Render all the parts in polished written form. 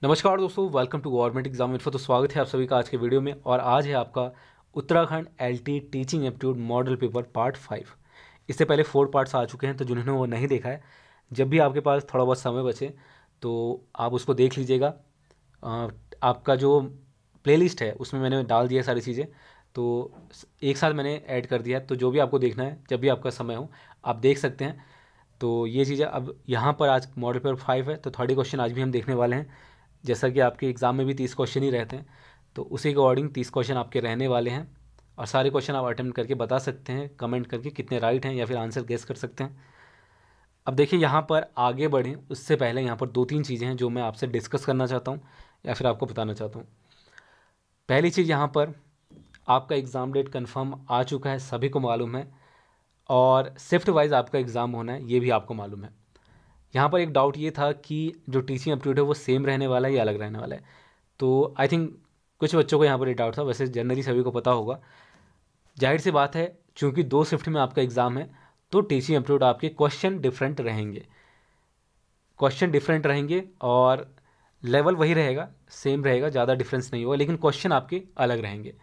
नमस्कार दोस्तों, welcome to government exam info. तो स्वागत है आप सभी का आज के वीडियो में। और आज है आपका Uttarakhand LT teaching aptitude model paper part 5। इससे पहले 4 पार्ट्स आ चुके हैं, तो जिन्होंने वो नहीं देखा है, जब भी आपके पास थोड़ा बहुत समय बचे तो आप उसको देख लीजिएगा। आपका जो प्लेलिस्ट है उसमें मैंने डाल दिया सारी चीज़ें, तो एक साथ मैंने ऐड कर दिया है। तो जो भी आपको देखना है, जब भी आपका समय हो, आप देख सकते हैं। तो ये चीज़ें अब यहाँ पर आज मॉडल पेपर 5 है, तो 30 क्वेश्चन आज भी हम देखने वाले हैं। जैसा कि आपके एग्ज़ाम में भी 30 क्वेश्चन ही रहते हैं, तो उसी के अकॉर्डिंग 30 क्वेश्चन आपके रहने वाले हैं। और सारे क्वेश्चन आप अटेम्प्ट करके बता सकते हैं, कमेंट करके कितने राइट हैं, या फिर आंसर गेस कर सकते हैं। अब देखिए, यहाँ पर आगे बढ़ें उससे पहले यहाँ पर 2-3 चीज़ें हैं जो मैं आपसे डिस्कस करना चाहता हूँ या फिर आपको बताना चाहता हूँ। पहली चीज़, यहाँ पर आपका एग्ज़ाम डेट कन्फर्म आ चुका है, सभी को मालूम है। और शिफ्ट वाइज आपका एग्ज़ाम होना है, ये भी आपको मालूम है। यहाँ पर एक डाउट ये था कि जो टीचिंग एप्टीट्यूड है वो सेम रहने वाला है या अलग रहने वाला है। तो आई थिंक कुछ बच्चों को यहाँ पर ये डाउट था, वैसे जनरली सभी को पता होगा। जाहिर सी बात है, चूंकि 2 शिफ्ट में आपका एग्ज़ाम है, तो टीचिंग एप्टीट्यूड आपके क्वेश्चन डिफरेंट रहेंगे। और लेवल वही रहेगा, सेम रहेगा, ज़्यादा डिफरेंस नहीं होगा, लेकिन क्वेश्चन आपके अलग रहेंगे।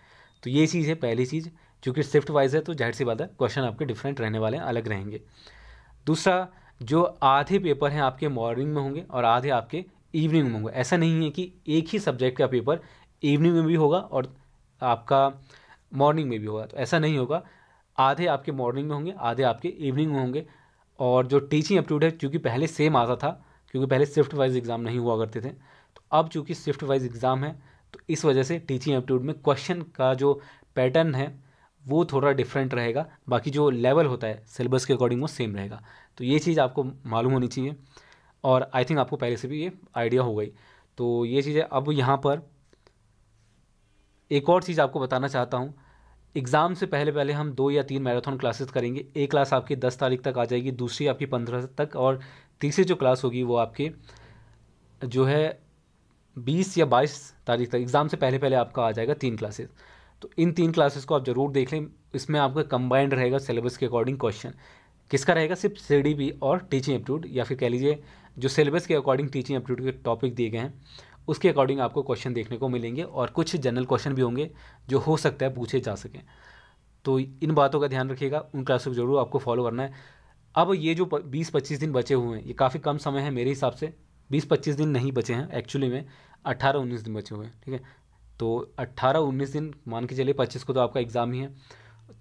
तो ये चीज़ है पहली चीज़। चूँकि शिफ्ट वाइज है तो जाहिर सी बात है, क्वेश्चन आपके डिफरेंट रहने वाले हैं, अलग रहेंगे। दूसरा, जो आधे पेपर हैं आपके मॉर्निंग में होंगे और आधे आपके इवनिंग में होंगे। ऐसा नहीं है कि एक ही सब्जेक्ट का पेपर इवनिंग में भी होगा और आपका मॉर्निंग में भी होगा, तो ऐसा नहीं होगा। आधे आपके मॉर्निंग में होंगे, आधे आपके इवनिंग में होंगे। और जो टीचिंग एप्टीट्यूड है, क्योंकि पहले सेम आता था, क्योंकि पहले शिफ्ट वाइज एग्ज़ाम नहीं हुआ करते थे, तो अब चूँकि शिफ्ट वाइज एग्ज़ाम है, तो इस वजह से टीचिंग एप्टीट्यूड में क्वेश्चन का जो पैटर्न है वो थोड़ा डिफरेंट रहेगा। बाकी जो लेवल होता है सिलेबस के अकॉर्डिंग वो सेम रहेगा। तो ये चीज़ आपको मालूम होनी चाहिए, और आई थिंक आपको पहले से भी ये आइडिया हो गई। तो ये चीज़ें, अब यहाँ पर एक और चीज़ आपको बताना चाहता हूँ। एग्ज़ाम से पहले पहले हम 2 या 3 मैराथन क्लासेस करेंगे। एक क्लास आपकी 10 तारीख तक आ जाएगी, दूसरी आपकी 15 तक, और तीसरी जो क्लास होगी वो आपकी जो है 20 या 22 तारीख तक। एग्ज़ाम से पहले पहले आपका आ जाएगा 3 क्लासेस। तो इन 3 क्लासेस को आप ज़रूर देख लें। इसमें आपका कंबाइंड रहेगा सिलेबस के अकॉर्डिंग क्वेश्चन। किसका रहेगा? सिर्फ सीडीपी और टीचिंग एप्टीट्यूड, या फिर कह लीजिए जो सिलेबस के अकॉर्डिंग टीचिंग एप्टीट्यूड के टॉपिक दिए गए हैं उसके अकॉर्डिंग आपको क्वेश्चन देखने को मिलेंगे। और कुछ जनरल क्वेश्चन भी होंगे जो हो सकता है पूछे जा सकें। तो इन बातों का ध्यान रखिएगा, उन क्लासों को जरूर आपको फॉलो करना है। अब ये जो 20-25 दिन बचे हुए हैं, ये काफ़ी कम समय है मेरे हिसाब से। 20-25 दिन नहीं बचे हैं एक्चुअली में, 18-19 दिन बचे हुए हैं, ठीक है। तो 18-19 दिन मान के चलिए, 25 को तो आपका एग्ज़ाम ही है।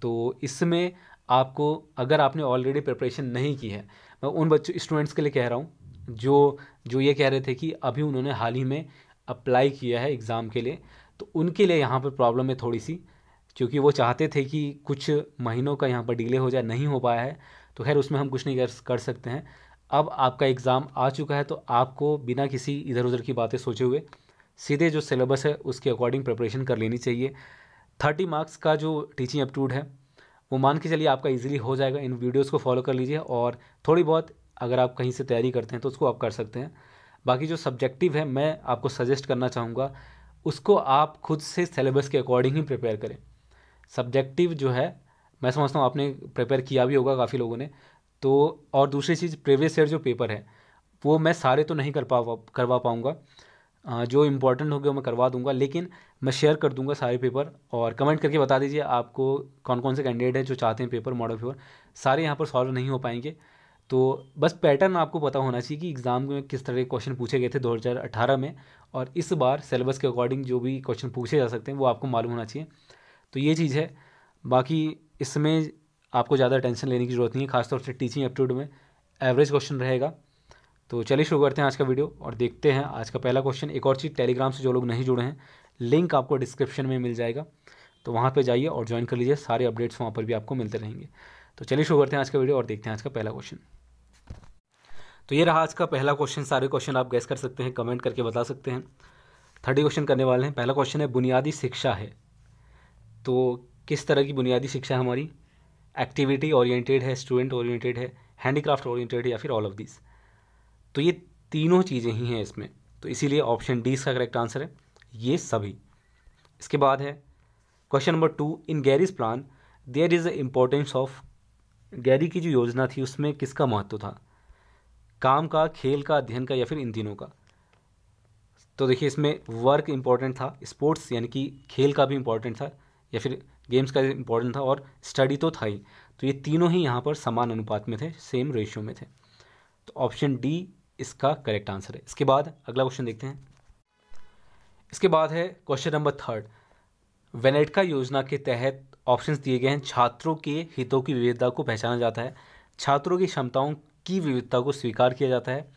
तो इसमें आपको, अगर आपने ऑलरेडी प्रिपरेशन नहीं की है, मैं उन बच्चों स्टूडेंट्स के लिए कह रहा हूँ जो जो ये कह रहे थे कि अभी उन्होंने हाल ही में अप्लाई किया है एग्ज़ाम के लिए, तो उनके लिए यहाँ पर प्रॉब्लम है थोड़ी सी। क्योंकि वो चाहते थे कि कुछ महीनों का यहाँ पर डिले हो जाए, नहीं हो पाया है। तो खैर, उसमें हम कुछ नहीं कर सकते हैं। अब आपका एग्ज़ाम आ चुका है, तो आपको बिना किसी इधर उधर की बातें सोचे हुए सीधे जो सिलेबस है उसके अकॉर्डिंग प्रिपरेशन कर लेनी चाहिए। 30 मार्क्स का जो टीचिंग एप्टीट्यूड है वो मान के चलिए आपका इजीली हो जाएगा। इन वीडियोस को फॉलो कर लीजिए, और थोड़ी बहुत अगर आप कहीं से तैयारी करते हैं तो उसको आप कर सकते हैं। बाकी जो सब्जेक्टिव है, मैं आपको सजेस्ट करना चाहूँगा उसको आप खुद से सिलेबस के अकॉर्डिंग ही प्रिपेयर करें। सब्जेक्टिव जो है, मैं समझता हूँ आपने प्रिपेयर किया भी होगा काफ़ी लोगों ने। तो और दूसरी चीज़, प्रीवियस ईयर जो पेपर है वो मैं सारे तो नहीं करवा पाऊँगा। जो इम्पोर्टेंट होंगे वो मैं करवा दूंगा, लेकिन मैं शेयर कर दूंगा सारे पेपर। और कमेंट करके बता दीजिए आपको कौन कौन से कैंडिडेट हैं जो चाहते हैं पेपर, मॉडल पेपर। सारे यहाँ पर सॉल्व नहीं हो पाएंगे। तो बस पैटर्न आपको पता होना चाहिए कि एग्ज़ाम में किस तरह के क्वेश्चन पूछे गए थे 2018 में, और इस बार सिलेबस के अकॉर्डिंग जो भी क्वेश्चन पूछे जा सकते हैं वो आपको मालूम होना चाहिए। तो ये चीज़ है। बाकी इसमें आपको ज़्यादा टेंशन लेने की ज़रूरत नहीं है, खासतौर से टीचिंग एप्टीट्यूड में एवरेज क्वेश्चन रहेगा। तो चलिए शुरू करते हैं आज का वीडियो और देखते हैं आज का पहला क्वेश्चन। एक और चीज़, टेलीग्राम से जो लोग नहीं जुड़े हैं, लिंक आपको डिस्क्रिप्शन में मिल जाएगा, तो वहाँ पे जाइए और ज्वाइन कर लीजिए। सारे अपडेट्स वहाँ पर भी आपको मिलते रहेंगे। तो चलिए शुरू करते हैं आज का वीडियो और देखते हैं आज का पहला क्वेश्चन। तो ये रहा आज का पहला क्वेश्चन। सारे क्वेश्चन आप गैस कर सकते हैं, कमेंट करके बता सकते हैं। 30 क्वेश्चन करने वाले हैं। पहला क्वेश्चन है, बुनियादी शिक्षा है तो किस तरह की बुनियादी शिक्षा है हमारी? एक्टिविटी ओरिएंटेड है, स्टूडेंट ओरिएंटेड है, हैंडीक्राफ्ट ओरिएंटेड है, या फिर ऑल ऑफ दिस? तो ये तीनों चीज़ें ही हैं इसमें, तो इसीलिए ऑप्शन डी इसका करेक्ट आंसर है, ये सभी। इसके बाद है question number 2, in Garry's plan there is the importance of. Garry की जो योजना थी उसमें किसका महत्व था? काम का, खेल का, अध्ययन का, या फिर इन तीनों का? तो देखिए इसमें वर्क इम्पॉर्टेंट था, स्पोर्ट्स यानी कि खेल का भी इम्पॉर्टेंट था या फिर गेम्स का इम्पॉर्टेंट था, और स्टडी तो था ही। तो ये तीनों ही यहाँ पर समान अनुपात में थे, सेम रेशियो में थे। तो ऑप्शन डी इसका करेक्ट आंसर है। इसके बाद अगला क्वेश्चन देखते हैं। इसके बाद है क्वेश्चन नंबर 3। वेनेटका योजना के तहत ऑप्शंस दिए गए हैं। छात्रों के हितों की विविधता को पहचाना जाता है, छात्रों की क्षमताओं की विविधता को स्वीकार किया जाता है,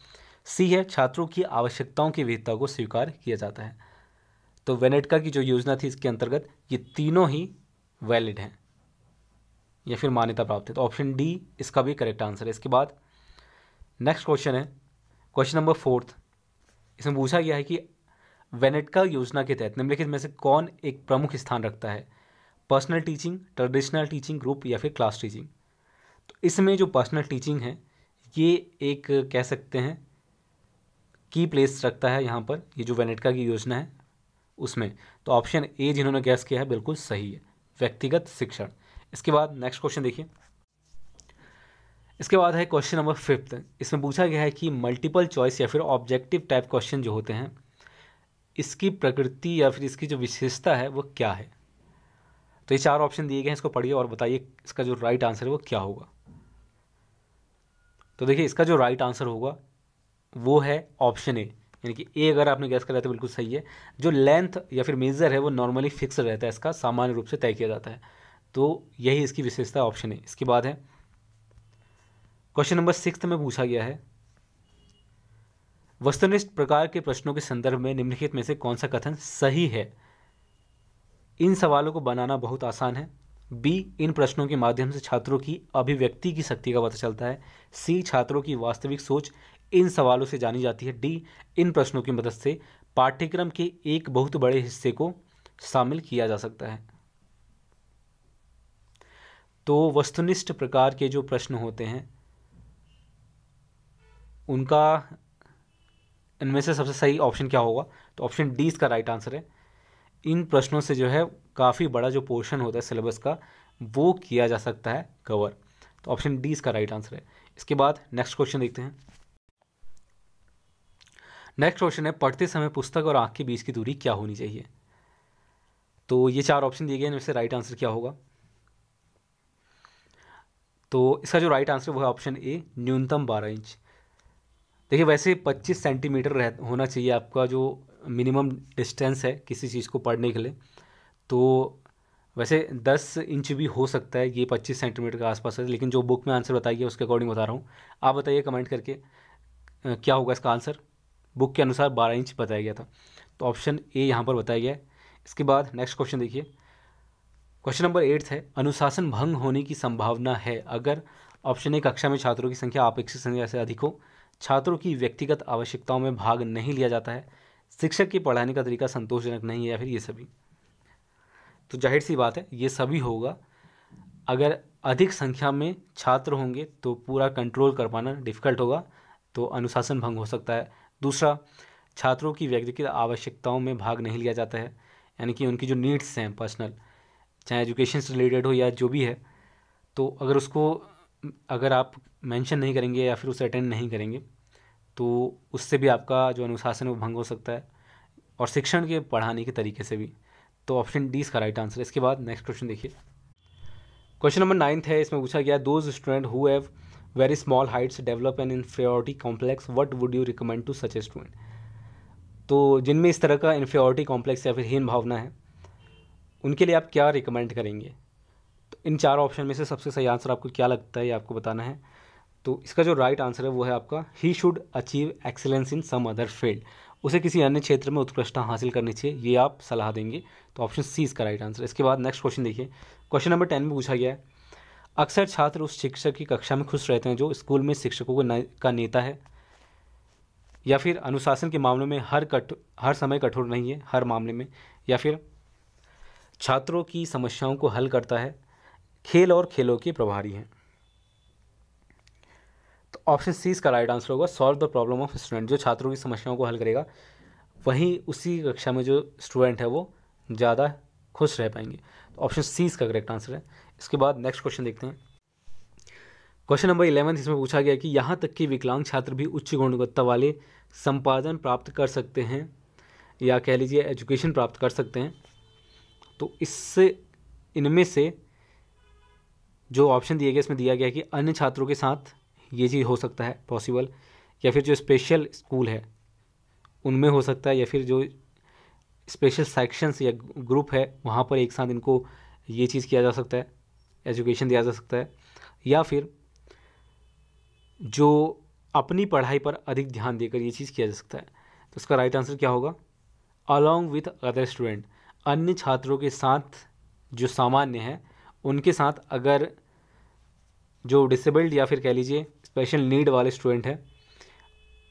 सी है छात्रों की आवश्यकताओं की विविधता को स्वीकार किया जाता है। तो वेनेटका की जो योजना थी इसके अंतर्गत ये तीनों ही वैलिड हैं या फिर मान्यता प्राप्त है। तो ऑप्शन डी इसका भी करेक्ट आंसर है। इसके बाद नेक्स्ट क्वेश्चन है क्वेश्चन नंबर 4। इसमें पूछा गया है कि वेनेटका योजना के तहत निम्नलिखित में से कौन एक प्रमुख स्थान रखता है, personal teaching, traditional teaching group या फिर क्लास टीचिंग। तो इसमें जो पर्सनल टीचिंग है ये एक कह सकते हैं की प्लेस रखता है यहाँ पर, ये जो वेनेटका की योजना है उसमें। तो ऑप्शन ए जिन्होंने गैस किया है बिल्कुल सही है, व्यक्तिगत शिक्षण। इसके बाद नेक्स्ट क्वेश्चन देखिए। इसके बाद है क्वेश्चन नंबर 5। इसमें पूछा गया है कि मल्टीपल चॉइस या फिर ऑब्जेक्टिव टाइप क्वेश्चन जो होते हैं इसकी प्रकृति या फिर इसकी जो विशेषता है वो क्या है। तो ये 4 ऑप्शन दिए गए हैं, इसको पढ़िए और बताइए इसका जो राइट आंसर है वो क्या होगा। तो देखिए इसका जो राइट आंसर होगा वो है ऑप्शन ए, यानी कि ए अगर आपने गैस करा तो बिल्कुल सही है। जो लेंथ या फिर मेजर है वो नॉर्मली फिक्स रहता है, इसका सामान्य रूप से तय किया जाता है। तो यही इसकी विशेषता ऑप्शन ए। इसके बाद है क्वेश्चन नंबर 6 में पूछा गया है वस्तुनिष्ठ प्रकार के प्रश्नों के संदर्भ में निम्नलिखित में से कौन सा कथन सही है। इन सवालों को बनाना बहुत आसान है, बी इन प्रश्नों के माध्यम से छात्रों की अभिव्यक्ति की शक्ति का पता चलता है, सी छात्रों की वास्तविक सोच इन सवालों से जानी जाती है, डी इन प्रश्नों की मदद से पाठ्यक्रम के एक बहुत बड़े हिस्से को शामिल किया जा सकता है। तो वस्तुनिष्ठ प्रकार के जो प्रश्न होते हैं उनका इनमें से सबसे सही ऑप्शन क्या होगा। तो ऑप्शन डी इसका राइट आंसर है। इन प्रश्नों से जो है काफ़ी बड़ा जो पोर्शन होता है सिलेबस का वो किया जा सकता है कवर। तो ऑप्शन डी इसका राइट आंसर है। इसके बाद नेक्स्ट क्वेश्चन देखते हैं। नेक्स्ट क्वेश्चन है पढ़ते समय पुस्तक और आँख के बीच की दूरी क्या होनी चाहिए। तो ये 4 ऑप्शन दिए गए हैं, इनमें से राइट आंसर क्या होगा। तो इसका जो राइट आंसर वो है ऑप्शन ए न्यूनतम 12 इंच। देखिए वैसे 25 सेंटीमीटर होना चाहिए आपका जो मिनिमम डिस्टेंस है किसी चीज़ को पढ़ने के लिए। तो वैसे 10 इंच भी हो सकता है, ये 25 सेंटीमीटर के आसपास है, लेकिन जो बुक में आंसर बताई है उसके अकॉर्डिंग बता रहा हूँ। आप बताइए कमेंट करके क्या होगा इसका आंसर। बुक के अनुसार 12 इंच बताया गया था, तो ऑप्शन ए यहाँ पर बताया गया है। इसके बाद नेक्स्ट क्वेश्चन देखिए। क्वेश्चन नंबर 8 है अनुशासन भंग होने की संभावना है अगर ऑप्शन ए कक्षा में छात्रों की संख्या अपेक्षित संख्या से अधिक हो, छात्रों की व्यक्तिगत आवश्यकताओं में भाग नहीं लिया जाता है, शिक्षक की पढ़ाने का तरीका संतोषजनक नहीं है, या फिर ये सभी। तो जाहिर सी बात है ये सभी होगा। अगर अधिक संख्या में छात्र होंगे तो पूरा कंट्रोल कर पाना डिफ़िकल्ट होगा, तो अनुशासन भंग हो सकता है। दूसरा, छात्रों की व्यक्तिगत आवश्यकताओं में भाग नहीं लिया जाता है, यानी कि उनकी जो नीड्स हैं पर्सनल, चाहे एजुकेशन से रिलेटेड हो या जो भी है, तो अगर आप मेंशन नहीं करेंगे या फिर उसे अटेंड नहीं करेंगे तो उससे भी आपका जो अनुशासन है वो भंग हो सकता है, और शिक्षण के पढ़ाने के तरीके से भी। तो ऑप्शन डी इसका राइट आंसर है। इसके बाद नेक्स्ट क्वेश्चन देखिए। क्वेश्चन नंबर 9 है, इसमें पूछा गया those student who have very small heights develop an inferiority complex what would you recommend to such a student. तो जिनमें इस तरह का इन्फीरियरिटी कॉम्प्लेक्स या फिर हीन भावना है उनके लिए आप क्या रिकमेंड करेंगे। तो इन 4 ऑप्शन में से सबसे सही आंसर आपको क्या लगता है ये आपको बताना है। तो इसका जो राइट आंसर है वो है आपका he should achieve excellence in some other field, उसे किसी अन्य क्षेत्र में उत्कृष्टता हासिल करनी चाहिए, ये आप सलाह देंगे। तो ऑप्शन सी इसका राइट आंसर है। इसके बाद नेक्स्ट क्वेश्चन देखिए। क्वेश्चन नंबर 10 में पूछा गया है अक्सर छात्र उस शिक्षक की कक्षा में खुश रहते हैं जो स्कूल में शिक्षकों का नेता है, या फिर अनुशासन के मामलों में हर समय कठोर नहीं है हर मामले में, या फिर छात्रों की समस्याओं को हल करता है, खेल और खेलों के प्रभारी हैं। तो ऑप्शन सी इसका राइट आंसर होगा solve the problem of student, जो छात्रों की समस्याओं को हल करेगा वहीं उसी कक्षा में जो स्टूडेंट है वो ज़्यादा खुश रह पाएंगे। तो ऑप्शन सी इसका करेक्ट आंसर है। इसके बाद नेक्स्ट क्वेश्चन देखते हैं। क्वेश्चन नंबर 11 इसमें पूछा गया कि यहाँ तक कि विकलांग छात्र भी उच्च गुणवत्ता वाले संपादन प्राप्त कर सकते हैं या कह लीजिए एजुकेशन प्राप्त कर सकते हैं। तो इससे इनमें से जो ऑप्शन दिए गए इसमें दिया गया है कि अन्य छात्रों के साथ ये चीज़ हो सकता है पॉसिबल, या फिर जो स्पेशल स्कूल है उनमें हो सकता है, या फिर जो स्पेशल सेक्शंस या ग्रुप है वहाँ पर एक साथ इनको ये चीज़ किया जा सकता है, एजुकेशन दिया जा सकता है, या फिर जो अपनी पढ़ाई पर अधिक ध्यान देकर ये चीज़ किया जा सकता है। तो इसका राइट आंसर क्या होगा? अलॉन्ग विथ अदर स्टूडेंट, अन्य छात्रों के साथ जो सामान्य है उनके साथ अगर जो डिसेबल्ड या फिर कह लीजिए स्पेशल नीड वाले स्टूडेंट हैं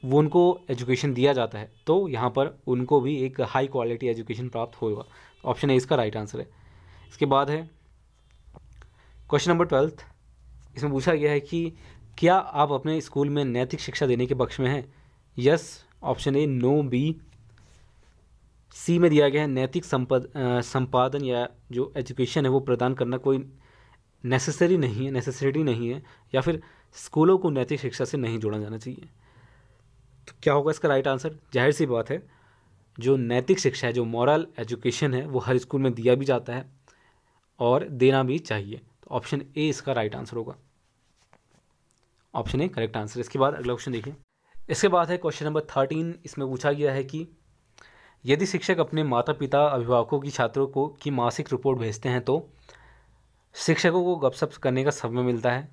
वो उनको एजुकेशन दिया जाता है तो यहाँ पर उनको भी एक हाई क्वालिटी एजुकेशन प्राप्त होगा। ऑप्शन ए इसका राइट आंसर है। इसके बाद है क्वेश्चन नंबर 12। इसमें पूछा गया है कि क्या आप अपने स्कूल में नैतिक शिक्षा देने के पक्ष में हैं? Yes option A, no B. C में दिया गया है नैतिक संपादन या जो एजुकेशन है वो प्रदान करना कोई नेसेसिटी नहीं है, या फिर स्कूलों को नैतिक शिक्षा से नहीं जोड़ा जाना चाहिए। तो क्या होगा इसका राइट आंसर? जाहिर सी बात है जो नैतिक शिक्षा है, जो मॉरल एजुकेशन है वो हर स्कूल में दिया भी जाता है और देना भी चाहिए। तो ऑप्शन ए इसका राइट आंसर होगा। Option A correct answer. इसके बाद अगला क्वेश्चन देखिए। इसके बाद है क्वेश्चन नंबर 13। इसमें पूछा गया है कि यदि शिक्षक अपने माता पिता अभिभावकों की छात्रों को की मासिक रिपोर्ट भेजते हैं तो शिक्षकों को गपशप करने का समय मिलता है।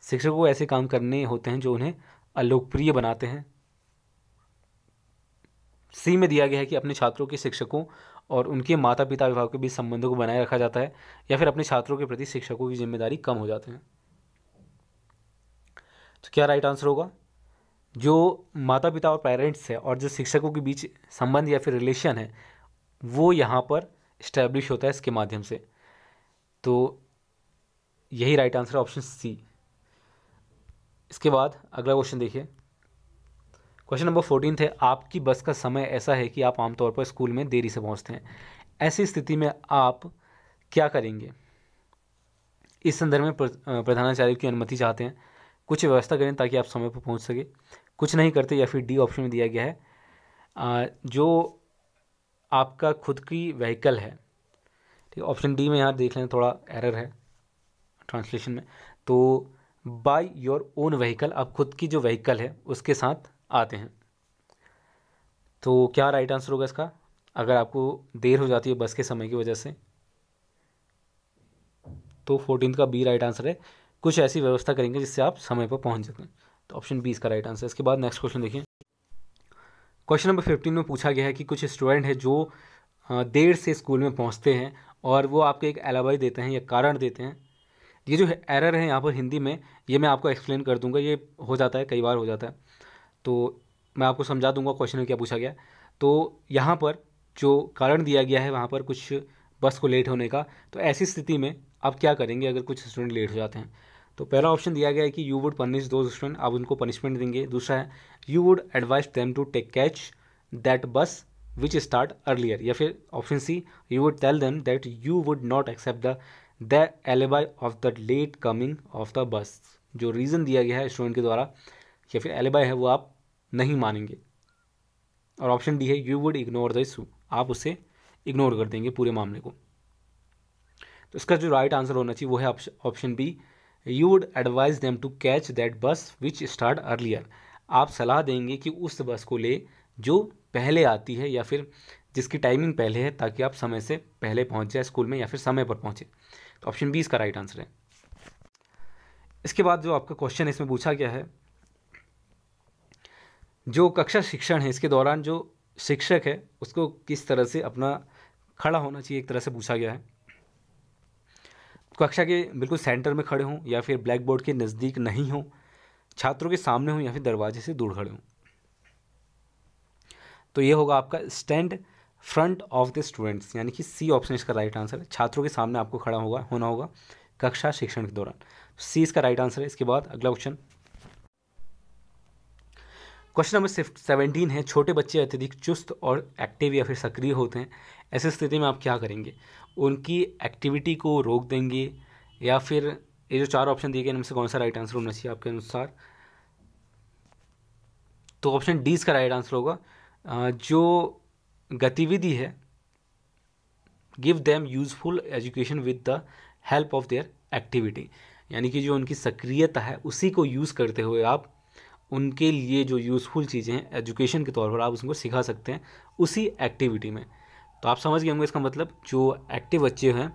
शिक्षकों को ऐसे काम करने होते हैं जो उन्हें अलोकप्रिय बनाते हैं। सी में दिया गया है कि अपने छात्रों के शिक्षकों और उनके माता पिता अभिभावकों के बीच संबंधों को बनाए रखा जाता है, या फिर अपने छात्रों के प्रति शिक्षकों की जिम्मेदारी कम हो जाते हैं। तो क्या राइट आंसर होगा? जो माता पिता और पेरेंट्स है और जो शिक्षकों के बीच संबंध या फिर रिलेशन है वो यहाँ पर इस्टेब्लिश होता है इसके माध्यम से। तो यही राइट आंसर है, ऑप्शन सी। इसके बाद अगला क्वेश्चन देखिए। क्वेश्चन नंबर 14 है आपकी बस का समय ऐसा है कि आप आमतौर पर स्कूल में देरी से पहुंचते हैं। ऐसी स्थिति में आप क्या करेंगे? इस संदर्भ में प्रधानाचार्य की अनुमति चाहते हैं, कुछ व्यवस्था करें ताकि आप समय पर पहुंच सके, कुछ नहीं करते, या फिर डी ऑप्शन में दिया गया है जो आपका खुद की व्हीकल है। ठीक है, ऑप्शन डी में यहाँ देख लें थोड़ा एरर है ट्रांसलेशन में। तो बाय योर ओन व्हीकल, आप खुद की जो व्हीकल है उसके साथ आते हैं। तो क्या राइट आंसर होगा इसका अगर आपको देर हो जाती है बस के समय की वजह से? तो 14 का बी राइट आंसर है, कुछ ऐसी व्यवस्था करेंगे जिससे आप समय पर पहुंच सकें। तो ऑप्शन बी इसका राइट आंसर। इसके बाद नेक्स्ट क्वेश्चन देखिए। क्वेश्चन नंबर 15 में पूछा गया है कि कुछ स्टूडेंट है जो देर से स्कूल में पहुंचते हैं और वो आपको एक एलाबाई देते हैं या कारण देते हैं। ये जो एरर है यहाँ पर हिंदी में, ये मैं आपको एक्सप्लेन कर दूंगा। ये हो जाता है, कई बार हो जाता है, तो मैं आपको समझा दूंगा क्वेश्चन में क्या पूछा गया। तो यहाँ पर जो कारण दिया गया है वहाँ पर कुछ बस को लेट होने का, तो ऐसी स्थिति में आप क्या करेंगे अगर कुछ स्टूडेंट लेट हो जाते हैं? तो पहला ऑप्शन दिया गया है कि you would punish those student, आप उनको पनिशमेंट देंगे। दूसरा है you would advise them to take catch that bus which start earlier, या फिर option C you would tell them that you would not accept the alibi of the late coming of the bus. जो reason दिया गया है student के द्वारा या फिर एलिबाई है वो आप नहीं मानेंगे। और ऑप्शन डी है you would ignore the issue, आप उसे इग्नोर कर देंगे पूरे मामले को। तो इसका जो राइट आंसर होना चाहिए वो है option B, you would advise them to catch that bus which start earlier. आप सलाह देंगे कि उस बस को ले जो पहले आती है या फिर जिसकी टाइमिंग पहले है, ताकि आप समय से पहले पहुंच जाए स्कूल में या फिर समय पर पहुंचे। तो ऑप्शन बी इसका राइट आंसर है। इसके बाद जो आपका क्वेश्चन है इसमें पूछा गया है जो कक्षा शिक्षण है इसके दौरान जो शिक्षक है उसको किस तरह से अपना खड़ा होना चाहिए, एक तरह से पूछा गया है। कक्षा के बिल्कुल सेंटर में खड़े हों या फिर ब्लैक बोर्ड के नज़दीक नहीं हों, छात्रों के सामने हों या फिर दरवाजे से दूर खड़े हों। तो ये होगा आपका stand front of the students, यानी कि सी ऑप्शन इसका राइट आंसर है। छात्रों के सामने आपको खड़ा होना होगा कक्षा शिक्षण के दौरान। सी इसका राइट आंसर है। इसके बाद अगला क्वेश्चन नंबर 17 है छोटे बच्चे अत्यधिक चुस्त और एक्टिव या फिर सक्रिय होते हैं, ऐसी स्थिति में आप क्या करेंगे? उनकी एक्टिविटी को रोक देंगे या फिर ये जो चार ऑप्शन दिए गए इनमें से कौन सा राइट आंसर होना चाहिए आपके अनुसार? तो ऑप्शन डी इसका राइट आंसर होगा। जो गतिविधि है, give them useful education with the help of their activity, यानी कि जो उनकी सक्रियता है उसी को यूज़ करते हुए आप उनके लिए जो यूज़फुल चीज़ें हैं एजुकेशन के तौर पर आप उसको सिखा सकते हैं उसी एक्टिविटी में। तो आप समझ गए होंगे इसका मतलब, जो एक्टिव बच्चे हैं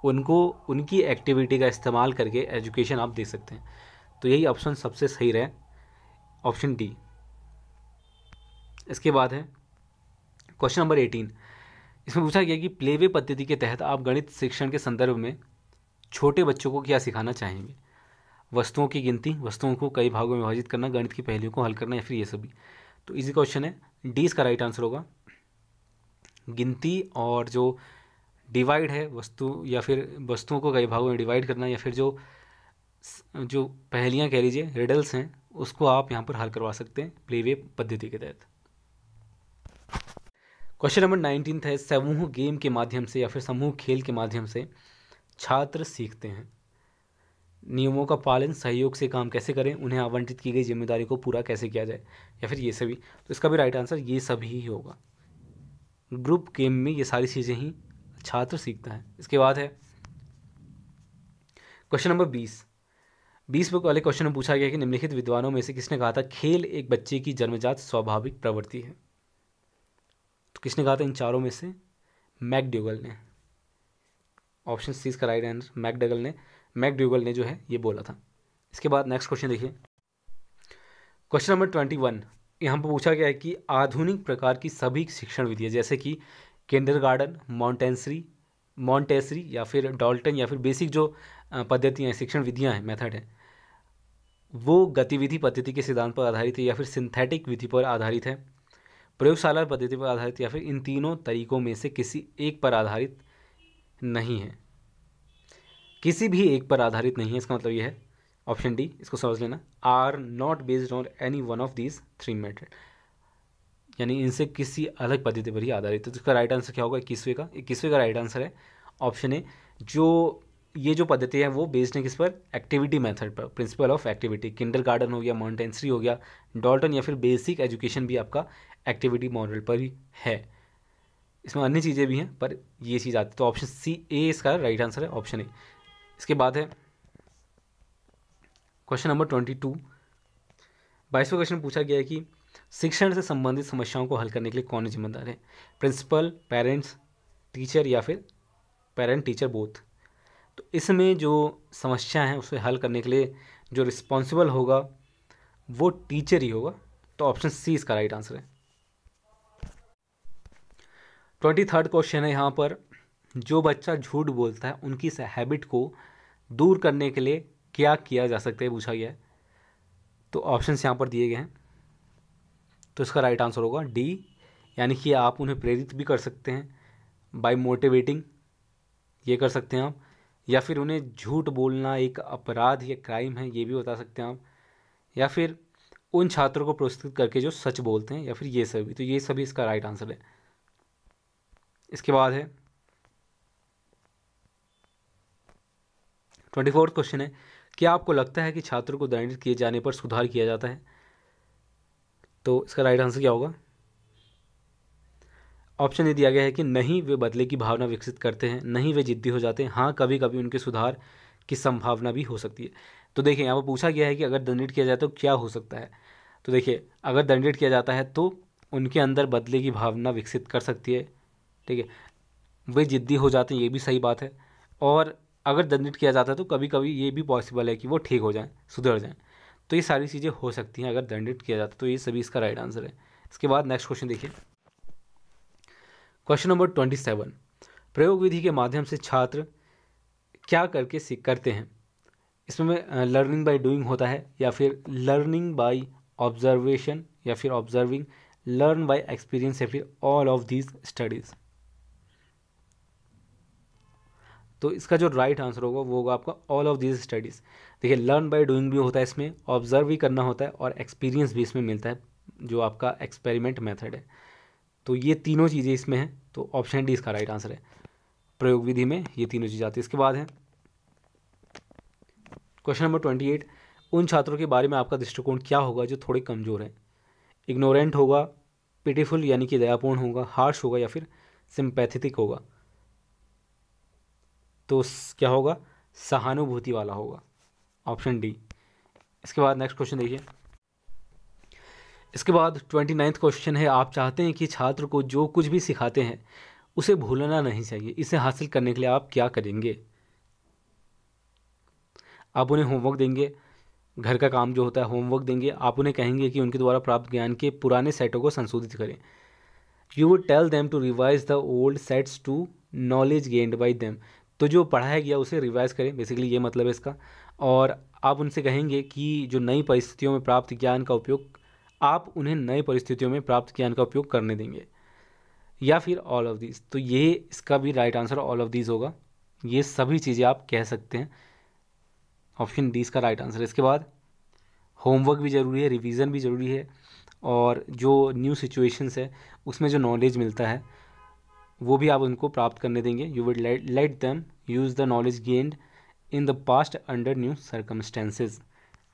उनको उनकी एक्टिविटी का इस्तेमाल करके एजुकेशन आप दे सकते हैं। तो यही ऑप्शन सबसे सही रहे, ऑप्शन डी। इसके बाद है क्वेश्चन नंबर 18। इसमें पूछा गया कि प्लेवे पद्धति के तहत आप गणित शिक्षण के संदर्भ में छोटे बच्चों को क्या सिखाना चाहेंगे? वस्तुओं की गिनती, वस्तुओं को कई भागों में विभाजित करना, गणित की पहेलियों को हल करना, या फिर ये सभी। तो इजी क्वेश्चन है, डी इसका राइट आंसर होगा। गिनती और जो डिवाइड है वस्तु, या फिर वस्तुओं को कई भागों में डिवाइड करना, या फिर जो जो पहेलियाँ कह लीजिए, रिडल्स हैं, उसको आप यहाँ पर हल करवा सकते हैं प्लेवे पद्धति के तहत। क्वेश्चन नंबर 19 है, समूह गेम के माध्यम से या फिर समूह खेल के माध्यम से छात्र सीखते हैं। नियमों का पालन, सहयोग से काम कैसे करें, उन्हें आवंटित की गई जिम्मेदारी को पूरा कैसे किया जाए, या फिर ये सभी। तो इसका भी राइट आंसर ये सभी ही होगा। ग्रुप गेम में ये सारी चीज़ें ही छात्र सीखता है। इसके बाद है क्वेश्चन नंबर 20 वाले क्वेश्चन में पूछा गया कि निम्नलिखित विद्वानों में से किसने कहा था खेल एक बच्चे की जन्मजात स्वाभाविक प्रवृत्ति है? तो किसने कहा था इन चारों में से? मैकडूगल ने। ऑप्शन सी इसका राइट आंसर, मैकडूगल ने जो है ये बोला था। इसके बाद नेक्स्ट क्वेश्चन देखिए, क्वेश्चन नंबर 21। यहाँ पर पूछा गया है कि आधुनिक प्रकार की सभी शिक्षण विधियाँ जैसे कि किंडरगार्टन, मॉन्टेसरी या फिर डॉल्टन या फिर बेसिक जो पद्धतियाँ हैं, शिक्षण विधियाँ हैं, मेथड है, वो गतिविधि पद्धति के सिद्धांत पर आधारित है या फिर सिंथेटिक विधि पर आधारित है, प्रयोगशाला पद्धति पर आधारित, या फिर इन तीनों तरीकों में से किसी एक पर आधारित नहीं है। किसी भी एक पर आधारित नहीं है, इसका मतलब ये है ऑप्शन डी, इसको समझ लेना, are not based on any one of these three method, यानी इनसे किसी अलग पद्धति पर ही आधारित है। तो इसका राइट आंसर क्या होगा? 21वें का राइट आंसर है ऑप्शन ए। जो ये जो पद्धति है वो बेस्ड है किस पर? एक्टिविटी मेथड पर, प्रिंसिपल ऑफ एक्टिविटी। किंडरगार्टन हो गया, मॉन्टेसरी हो गया, डॉल्टन या फिर बेसिक एजुकेशन भी आपका एक्टिविटी मॉडल पर ही है। इसमें अन्य चीज़ें भी हैं पर ये चीज़ आती है। तो ऑप्शन सी ए इसका राइट आंसर है, ऑप्शन ए। इसके बाद है क्वेश्चन नंबर 22। 22वां क्वेश्चन पूछा गया है कि शिक्षण से संबंधित समस्याओं को हल करने के लिए कौन जिम्मेदार है? प्रिंसिपल, पेरेंट्स, टीचर या फिर पेरेंट टीचर बोथ। तो इसमें जो समस्या है उसे हल करने के लिए जो रिस्पॉन्सिबल होगा वो टीचर ही होगा। तो ऑप्शन सी इसका राइट आंसर है। 23rd क्वेश्चन है यहाँ पर, जो बच्चा झूठ बोलता है उनकी इस हैबिट को दूर करने के लिए क्या किया जा सकता है, पूछा गया है। तो ऑप्शंस यहाँ पर दिए गए हैं। तो इसका राइट आंसर होगा डी, यानी कि आप उन्हें प्रेरित भी कर सकते हैं बाय मोटिवेटिंग, ये कर सकते हैं आप, या फिर उन्हें झूठ बोलना एक अपराध या क्राइम है ये भी बता सकते हैं आप, या फिर उन छात्रों को प्रोत्साहित करके जो सच बोलते हैं, या फिर ये सभी। तो ये सभी इसका राइट आंसर है। इसके बाद है 24th क्वेश्चन है, क्या आपको लगता है कि छात्रों को दंडित किए जाने पर सुधार किया जाता है? तो इसका राइट आंसर क्या होगा? ऑप्शन ये दिया गया है कि नहीं, वे बदले की भावना विकसित करते हैं, नहीं वे जिद्दी हो जाते हैं, हाँ कभी कभी उनके सुधार की संभावना भी हो सकती है। तो देखिए यहाँ पर पूछा गया है कि अगर दंडित किया जाए तो क्या हो सकता है। तो देखिए अगर दंडित किया जाता है तो उनके अंदर बदले की भावना विकसित कर सकती है, ठीक है, वे जिद्दी हो जाते हैं, ये भी सही बात है। और अगर दंडित किया जाता है तो कभी कभी ये भी पॉसिबल है कि वो ठीक हो जाएं, सुधर जाएं। तो ये सारी चीज़ें हो सकती हैं अगर दंडित किया जाता है। तो ये सभी इसका राइट आंसर है। इसके बाद नेक्स्ट क्वेश्चन देखिए, क्वेश्चन नंबर 27। प्रयोग विधि के माध्यम से छात्र क्या करते हैं? इसमें लर्निंग बाय डूइंग होता है, या फिर लर्निंग बाय ऑब्जर्वेशन, या फिर ऑब्जर्विंग, लर्न बाय एक्सपीरियंस, या फिर ऑल ऑफ दीज स्टडीज़। तो इसका जो राइट आंसर होगा वो होगा आपका ऑल ऑफ दीज स्टडीज़। देखिए लर्न बाय डूइंग भी होता है इसमें, ऑब्जर्व भी करना होता है, और एक्सपीरियंस भी इसमें मिलता है जो आपका एक्सपेरिमेंट मेथड है। तो ये तीनों चीज़ें इसमें हैं। तो ऑप्शन डी इसका राइट आंसर है। प्रयोग विधि में ये तीनों चीज़ें आती है। इसके बाद है क्वेश्चन नंबर 28। उन छात्रों के बारे में आपका दृष्टिकोण क्या होगा जो थोड़े कमज़ोर हैं? इग्नोरेंट होगा, पिटीफुल यानी कि दयापूर्ण होगा, हार्श होगा या फिर सिंपैथेटिक होगा? तो क्या होगा? सहानुभूति वाला होगा, ऑप्शन डी। इसके बाद नेक्स्ट क्वेश्चन देखिए। इसके बाद 29वां क्वेश्चन है, आप चाहते हैं कि छात्र को जो कुछ भी सिखाते हैं उसे भूलना नहीं चाहिए, इसे हासिल करने के लिए आप क्या करेंगे? आप उन्हें होमवर्क देंगे, घर का काम जो होता है होमवर्क देंगे, आप उन्हें कहेंगे कि उनके द्वारा प्राप्त ज्ञान के पुराने सेटों को संशोधित करें। You would tell them to revise the old sets to knowledge gained by them. तो जो पढ़ाया गया उसे रिवाइज करें, बेसिकली ये मतलब है इसका। और आप उनसे कहेंगे कि जो नई परिस्थितियों में प्राप्त ज्ञान का उपयोग, आप उन्हें नई परिस्थितियों में प्राप्त ज्ञान का उपयोग करने देंगे, या फिर ऑल ऑफ दीज। तो ये इसका भी right answer all of these होगा, ये सभी चीज़ें आप कह सकते हैं, ऑप्शन डी इसका राइट आंसर है। इसके बाद होमवर्क भी ज़रूरी है, रिवीजन भी ज़रूरी है, और जो न्यू सिचुएशंस है उसमें जो नॉलेज मिलता है वो भी आप उनको प्राप्त करने देंगे। You will let them use the knowledge gained in the past under new circumstances,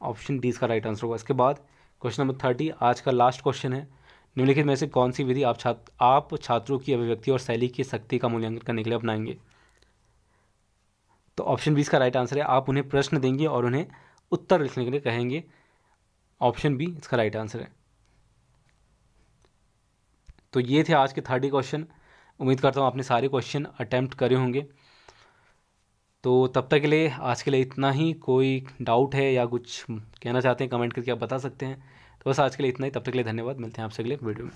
option D इसका राइट आंसर होगा। इसके बाद क्वेश्चन नंबर 30 आज का लास्ट क्वेश्चन है, निम्नलिखित में से कौन सी विधि आप छात्रों की अभिव्यक्ति और शैली की शक्ति का मूल्यांकन करने के लिए अपनाएंगे? तो ऑप्शन बी इसका राइट आंसर है, आप उन्हें प्रश्न देंगे और उन्हें उत्तर लिखने के लिए कहेंगे, ऑप्शन बी इसका राइट आंसर है। तो ये थे आज के 30 क्वेश्चन, उम्मीद करता हूँ आपने सारे क्वेश्चन अटेम्प्ट करे होंगे। तो तब तक के लिए आज के लिए इतना ही। कोई डाउट है या कुछ कहना चाहते हैं कमेंट करके आप बता सकते हैं। तो बस आज के लिए इतना ही, तब तक के लिए धन्यवाद, मिलते हैं आपसे अगले वीडियो में।